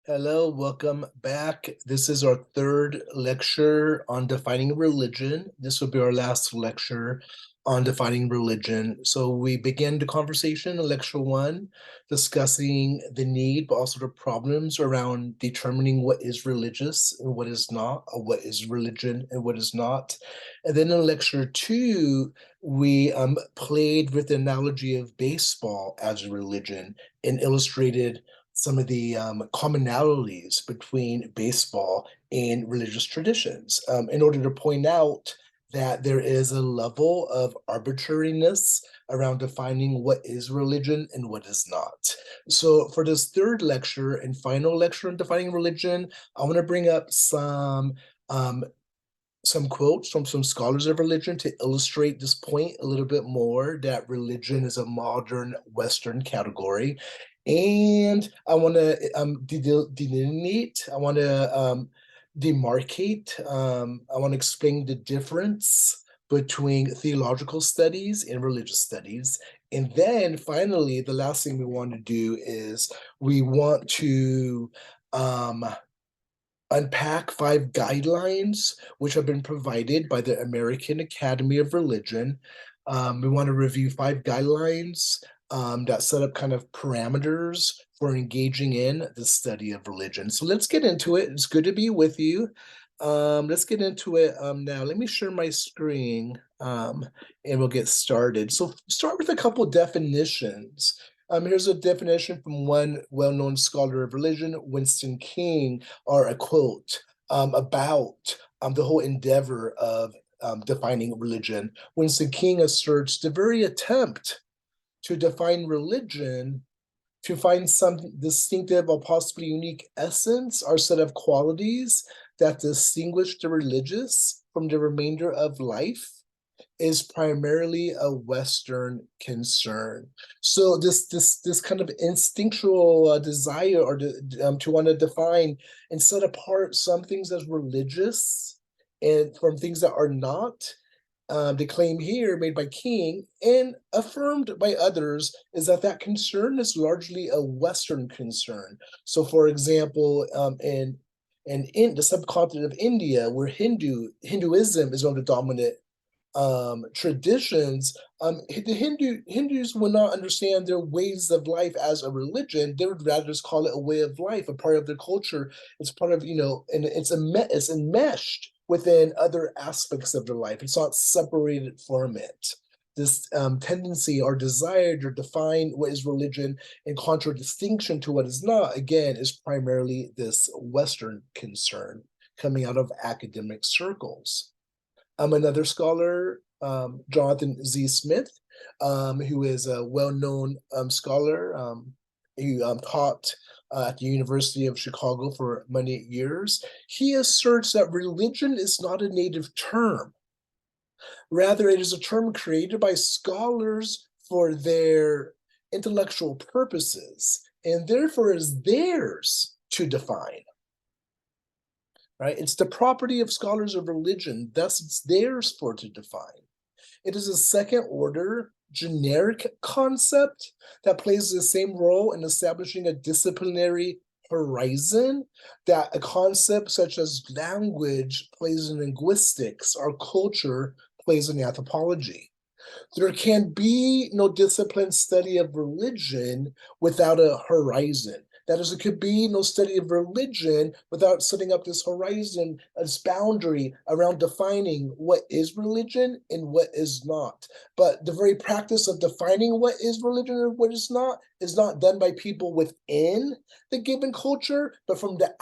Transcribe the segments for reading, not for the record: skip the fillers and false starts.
Hello, welcome back. This is our third lecture on defining religion. This will be our last lecture on defining religion. So we begin the conversation in lecture one, discussing the need, but also the problems around determining what is religious and what is not, or what is religion and what is not. And then in lecture two, we played with the analogy of baseball as a religion and illustrated some of the commonalities between baseball and religious traditions in order to point out that there is a level of arbitrariness around defining what is religion and what is not. So, for this third lecture and final lecture on defining religion, I want to bring up um, some quotes from some scholars of religion to illustrate this point a little bit more that religion is a modern Western category. And I want to delineate, I want to demarcate, I want to explain the difference between theological studies and religious studies. And then finally, the last thing we want to do is we want to um, unpack five guidelines which have been provided by the American Academy of Religion. We want to review five guidelines that set up kind of parameters for engaging in the study of religion. So let's get into it. It's good to be with you. Let's get into it now. Let me share my screen and we'll get started. So start with a couple definitions. Here's a definition from one well-known scholar of religion, Winston King, or a quote about the whole endeavor of defining religion. Winston King asserts the very attempt to define religion, to find some distinctive or possibly unique essence or set of qualities that distinguish the religious from the remainder of life, is primarily a Western concern. So this kind of instinctual desire or to want to define and set apart some things as religious and from things that are not. The claim here made by King and affirmed by others is that that concern is largely a Western concern. So, for example, in the subcontinent of India, where Hinduism is one of the dominant traditions, the Hindus would not understand their ways of life as a religion. They would rather just call it a way of life, a part of their culture. It's part of, and it's enmeshed within other aspects of their life. It's not separated from it. This tendency or desire to define what is religion in contradistinction to what is not, again, is primarily this Western concern coming out of academic circles. Another scholar, Jonathan Z. Smith, who is a well-known scholar who taught at the University of Chicago for many years. He asserts that religion is not a native term. Rather, it is a term created by scholars for their intellectual purposes, and therefore is theirs to define. Right? It's the property of scholars of religion, thus it's theirs for to define. It is a second order generic concept that plays the same role in establishing a disciplinary horizon that a concept such as language plays in linguistics or culture plays in anthropology. There can be no disciplined study of religion without a horizon. That is, it could be no study of religion without setting up this horizon, this boundary around defining what is religion and what is not. But the very practice of defining what is religion and what is not done by people within the given culture, but from the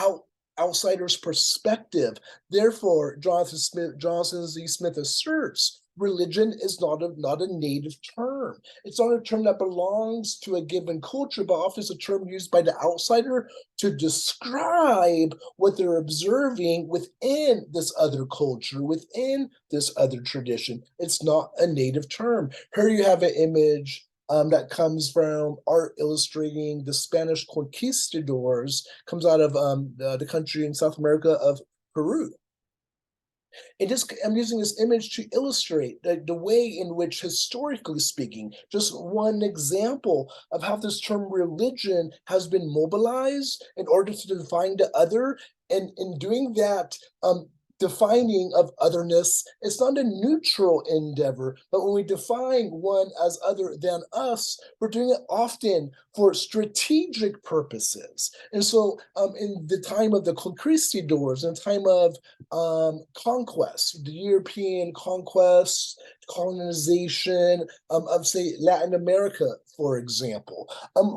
outsider's perspective. Therefore, Johnson Z. Smith asserts religion is not a native term. It's not a term that belongs to a given culture, but often it's a term used by the outsider to describe what they're observing within this other culture, within this other tradition. It's not a native term. Here you have an image that comes from art illustrating the Spanish conquistadors, comes out of the country in South America of Peru. And just I'm using this image to illustrate the way in which, historically speaking, just one example of how this term religion has been mobilized in order to define the other. And in doing that, defining of otherness, it's not a neutral endeavor, but when we define one as other than us, we're doing it often for strategic purposes. And so, in the time of the conquistadors, in the time of conquest, the European conquest, colonization of, say, Latin America, for example,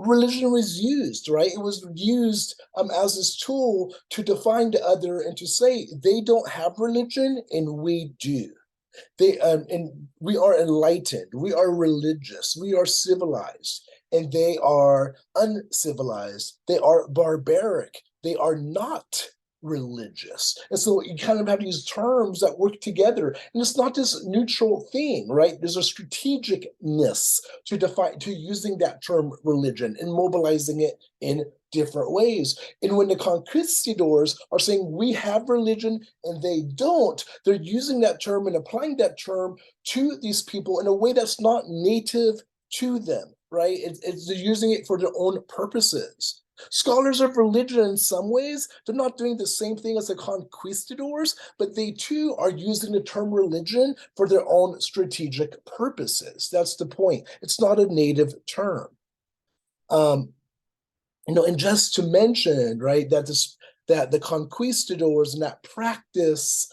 religion was used, right? It was used as this tool to define the other and to say they don't have religion and we do. And we are enlightened, we are religious, we are civilized, and they are uncivilized, they are barbaric, they are not religious. And so you kind of have to use terms that work together. And it's not this neutral thing, right? There's a strategicness to define to using that term religion and mobilizing it in different ways. And when the conquistadors are saying we have religion and they don't, they're using that term and applying that term to these people in a way that's not native to them, right? They're using it for their own purposes. Scholars of religion, in some ways, they're not doing the same thing as the conquistadors, but they too are using the term religion for their own strategic purposes. That's the point. It's not a native term. And just to mention, right, that the conquistadors and that practice,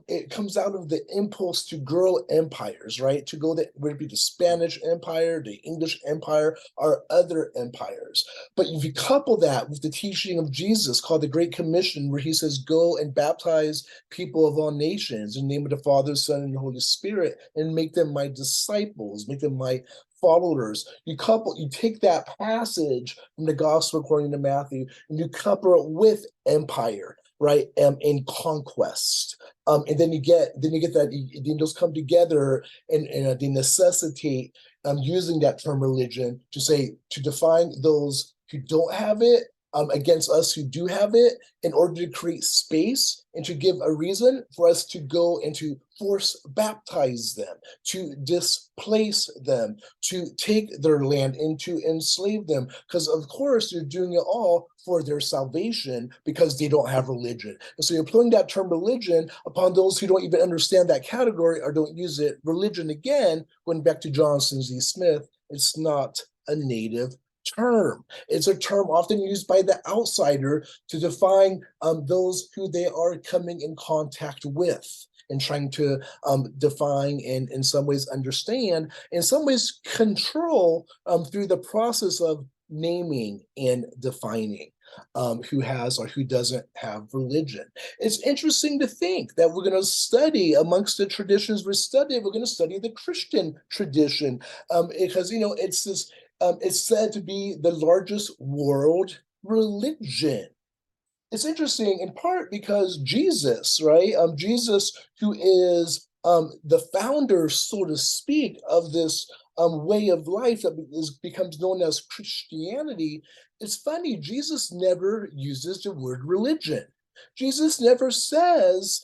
it comes out of the impulse to grow empires, right? To go that would be the Spanish Empire, the English Empire, or other empires. But if you couple that with the teaching of Jesus called the Great Commission, where he says, go and baptize people of all nations in the name of the Father, Son, and the Holy Spirit, and make them my disciples, make them my followers. You take that passage from the Gospel according to Matthew, and you couple it with empire, right? In conquest. And then you get that, then those come together and they necessitate using that term religion to define those who don't have it against us who do have it, in order to create space and to give a reason for us to go and to force baptize them, to displace them, to take their land and to enslave them. Because of course they're doing it all for their salvation because they don't have religion. And so you're putting that term religion upon those who don't even understand that category or don't use it. Religion, again, going back to Johnson Z. Smith, it's not a native term. It's a term often used by the outsider to define those who they are coming in contact with and trying to define and in some ways understand, in some ways control through the process of naming and defining who has or who doesn't have religion. It's interesting to think that we're going to study amongst the traditions we're going to study the Christian tradition because, it's said to be the largest world religion. It's interesting in part because Jesus, right? Jesus, who is the founder, so to speak, of this way of life that becomes known as Christianity. It's funny, Jesus never uses the word religion. Jesus never says,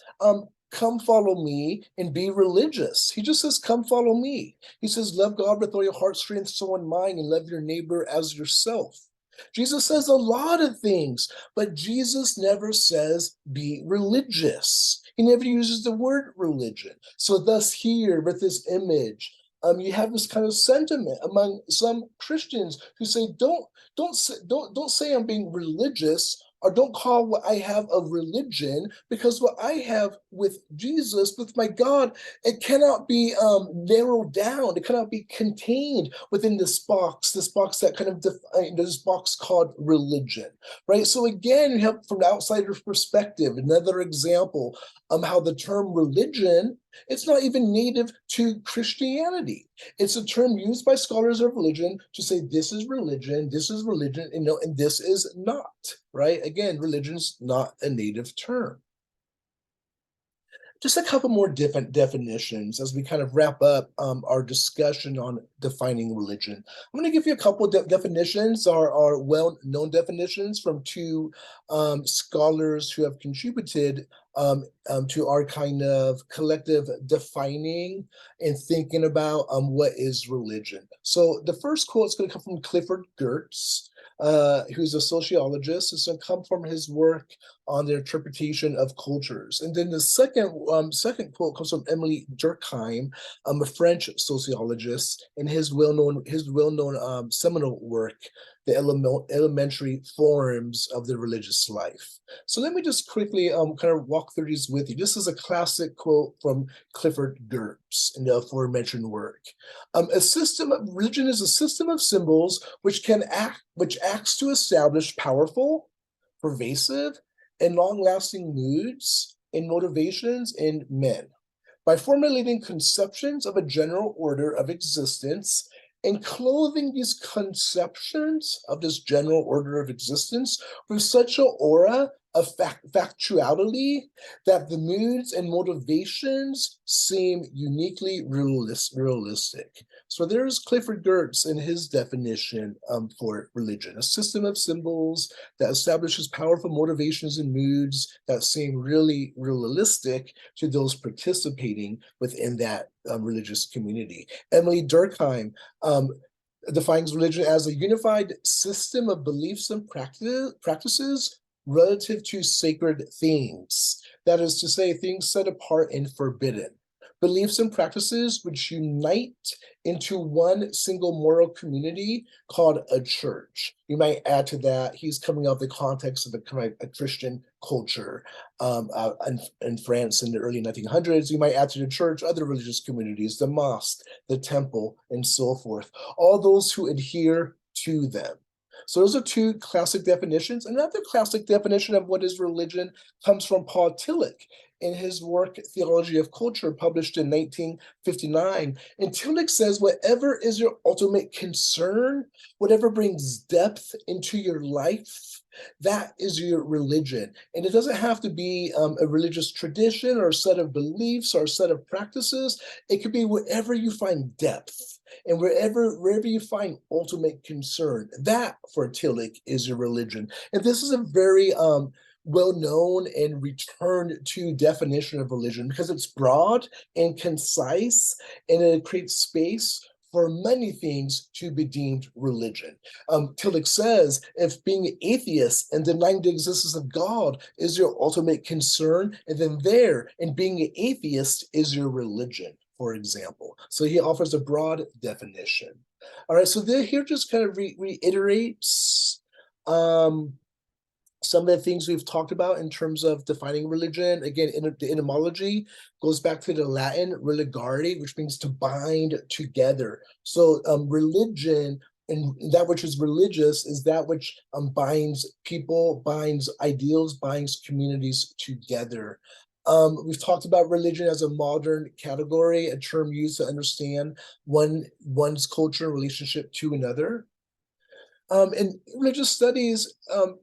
come follow me and be religious. He just says, come follow me. He says, love God with all your heart, strength, soul, and mind, and love your neighbor as yourself. Jesus says a lot of things, but Jesus never says be religious. He never uses the word religion. So thus here with this image, you have this kind of sentiment among some Christians who say, don't say I'm being religious, or don't call what I have a religion, because what I have with Jesus, with my God, it cannot be narrowed down. It cannot be contained within this box that kind of this box called religion, right? So again, you have from the outsider's perspective, another example how the term religion, it's not even native to Christianity. It's a term used by scholars of religion to say this is religion, and this is not, right? Again, religion is not a native term. Just a couple more different definitions as we kind of wrap up our discussion on defining religion. I'm going to give you a couple of definitions, our well-known definitions from two scholars who have contributed to our kind of collective defining and thinking about what is religion. So the first quote is going to come from Clifford Geertz, who's a sociologist. It's going to come from his work on the interpretation of cultures. And then the second quote comes from Emily Durkheim, a French sociologist, in his well-known seminal work, The Elementary Forms of the Religious Life. So let me just quickly kind of walk through these with you. This is a classic quote from Clifford Geertz in the aforementioned work. Religion is a system of symbols which acts to establish powerful, pervasive, and long-lasting moods and motivations in men. By formulating conceptions of a general order of existence and clothing these conceptions of this general order of existence with such an aura of factuality that the moods and motivations seem uniquely realistic. So there's Clifford Geertz in his definition for religion, a system of symbols that establishes powerful motivations and moods that seem really realistic to those participating within that religious community. Emily Durkheim defines religion as a unified system of beliefs and practices relative to sacred things. That is to say, things set apart and forbidden. Beliefs and practices which unite into one single moral community called a church. You might add to that, he's coming out of the context of a Christian culture in France in the early 1900s. You might add to the church other religious communities, the mosque, the temple, and so forth. All those who adhere to them. So those are two classic definitions. Another classic definition of what is religion comes from Paul Tillich in his work, Theology of Culture, published in 1959. And Tillich says, whatever is your ultimate concern, whatever brings depth into your life, that is your religion. And it doesn't have to be a religious tradition or a set of beliefs or a set of practices. It could be wherever you find depth and wherever you find ultimate concern. That, for Tillich, is your religion. And this is a very well-known and returned to definition of religion because it's broad and concise, and it creates space for many things to be deemed religion. Tillich says, if being an atheist and denying the existence of God is your ultimate concern, and then being an atheist is your religion, for example. So he offers a broad definition. All right, so here just kind of reiterates some of the things we've talked about in terms of defining religion. Again, the etymology goes back to the Latin religare, which means to bind together. So religion, and that which is religious, is that which binds people, binds ideals, binds communities together. We've talked about religion as a modern category, a term used to understand one's culture and relationship to another. In religious studies,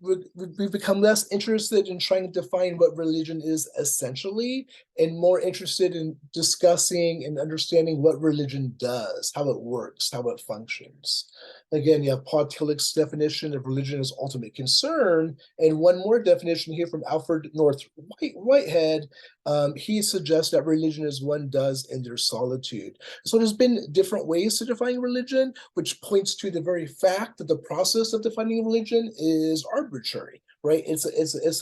we've become less interested in trying to define what religion is essentially, and more interested in discussing and understanding what religion does, how it works, how it functions. Again, you have Paul Tillich's definition of religion as ultimate concern, and one more definition here from Alfred North Whitehead. He suggests that religion is one does in their solitude. So there's been different ways to define religion, which points to the very fact that the process of defining religion is arbitrary, right? It's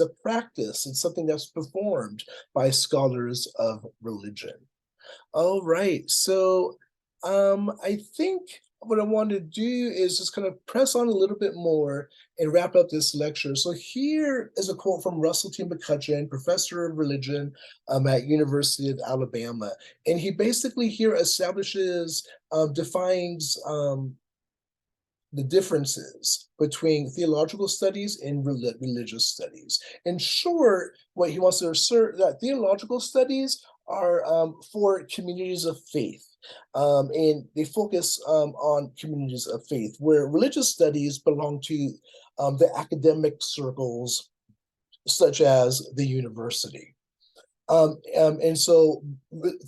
a practice. It's something that's performed by scholars of religion. All right, so I think what I want to do is just kind of press on a little bit more and wrap up this lecture. So here is a quote from Russell T. McCutcheon, professor of religion at University of Alabama. And he basically here establishes, defines the differences between theological studies and religious studies. In short, what he wants to assert that theological studies are for communities of faith. And they focus on communities of faith, where religious studies belong to the academic circles, such as the university. And so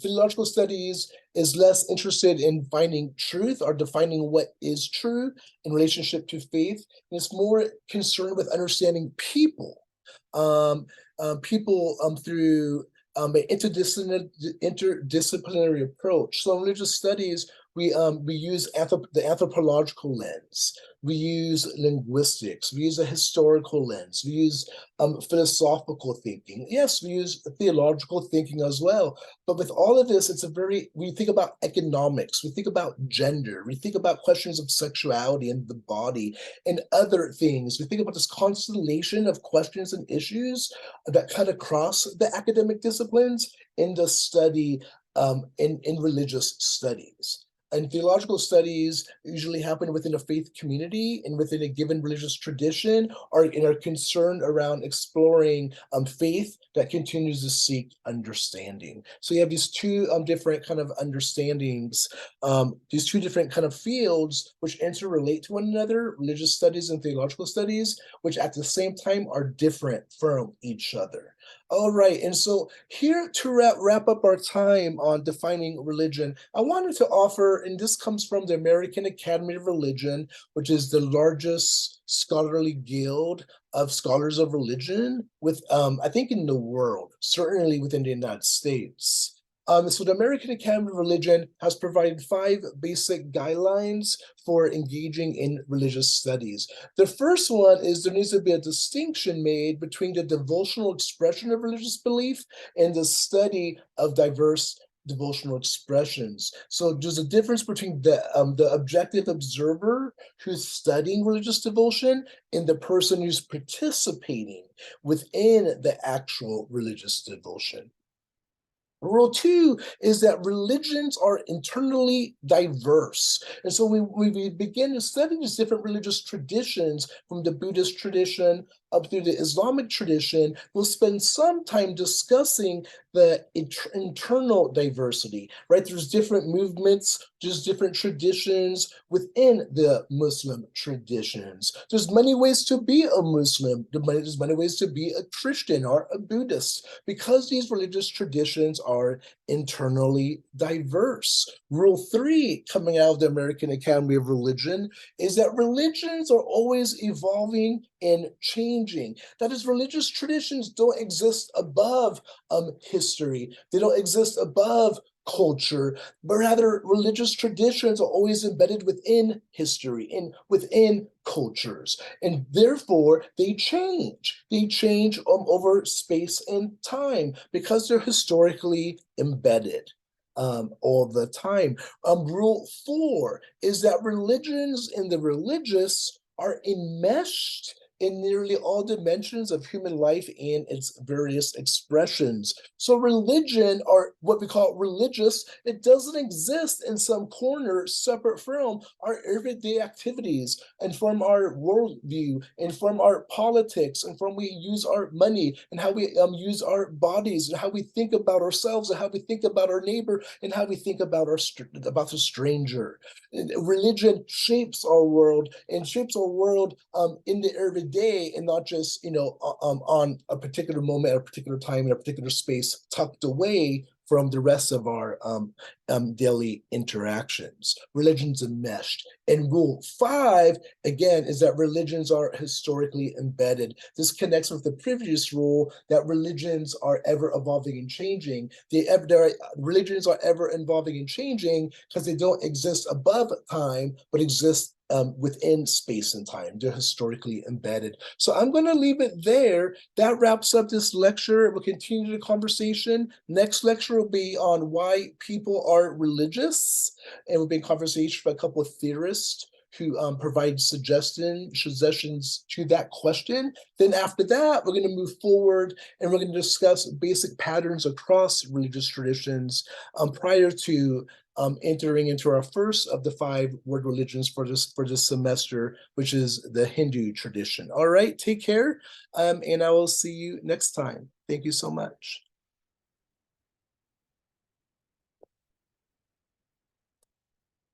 theological studies is less interested in finding truth or defining what is true in relationship to faith. And it's more concerned with understanding people People through an interdisciplinary approach. So in religious studies, we use the anthropological lens, we use linguistics, we use a historical lens, we use philosophical thinking. Yes, we use theological thinking as well. But with all of this, we think about economics, we think about gender, we think about questions of sexuality and the body and other things. We think about this constellation of questions and issues that cut across the academic disciplines in the study in religious studies. And theological studies usually happen within a faith community and within a given religious tradition, are concerned around exploring faith that continues to seek understanding. So you have these two different kind of understandings, these two different kind of fields which interrelate to one another, religious studies and theological studies, which at the same time are different from each other. All right, and so here to wrap up our time on defining religion, I wanted to offer, and this comes from the American Academy of Religion, which is the largest scholarly guild of scholars of religion with, I think in the world, certainly within the United States. So the American Academy of Religion has provided 5 basic guidelines for engaging in religious studies. The first one is there needs to be a distinction made between the devotional expression of religious belief and the study of diverse devotional expressions. So there's a difference between the objective observer who's studying religious devotion and the person who's participating within the actual religious devotion. Rule 2 is that religions are internally diverse. And so we begin to study these different religious traditions, from the Buddhist tradition up through the Islamic tradition. We'll spend some time discussing the internal diversity, right? There's different movements, there's different traditions within the Muslim traditions. There's many ways to be a Muslim. There's many ways to be a Christian or a Buddhist, because these religious traditions are internally diverse. Rule 3, coming out of the American Academy of Religion, is that religions are always evolving and changing. That is, religious traditions don't exist above history. They don't exist above culture, but rather religious traditions are always embedded within history and within cultures, and therefore they change. They change over space and time because they're historically embedded all the time. Rule 4 is that religions and the religious are enmeshed in nearly all dimensions of human life and its various expressions. So religion, or what we call religious, it doesn't exist in some corner separate from our everyday activities and from our worldview and from our politics and from we use our money and how we use our bodies and how we think about ourselves and how we think about our neighbor and how we think about the stranger. And religion shapes our world and shapes our world in the everyday day, and not just on a particular moment, at a particular time, in a particular space, tucked away from the rest of our daily interactions. Religions enmeshed. And rule 5, again, is that religions are historically embedded. This connects with the previous rule that religions are ever evolving and changing. Religions are ever evolving and changing because they don't exist above time, but exist within space and time. They're historically embedded. So I'm going to leave it there. That wraps up this lecture. We'll continue the conversation. Next lecture will be on why people are religious, and we'll be in conversation with a couple of theorists who provide suggestions to that question. Then after that, we're going to move forward and we're going to discuss basic patterns across religious traditions prior to entering into our first of the 5 world religions for this semester, which is the Hindu tradition. All right, take care, and I will see you next time. Thank you so much.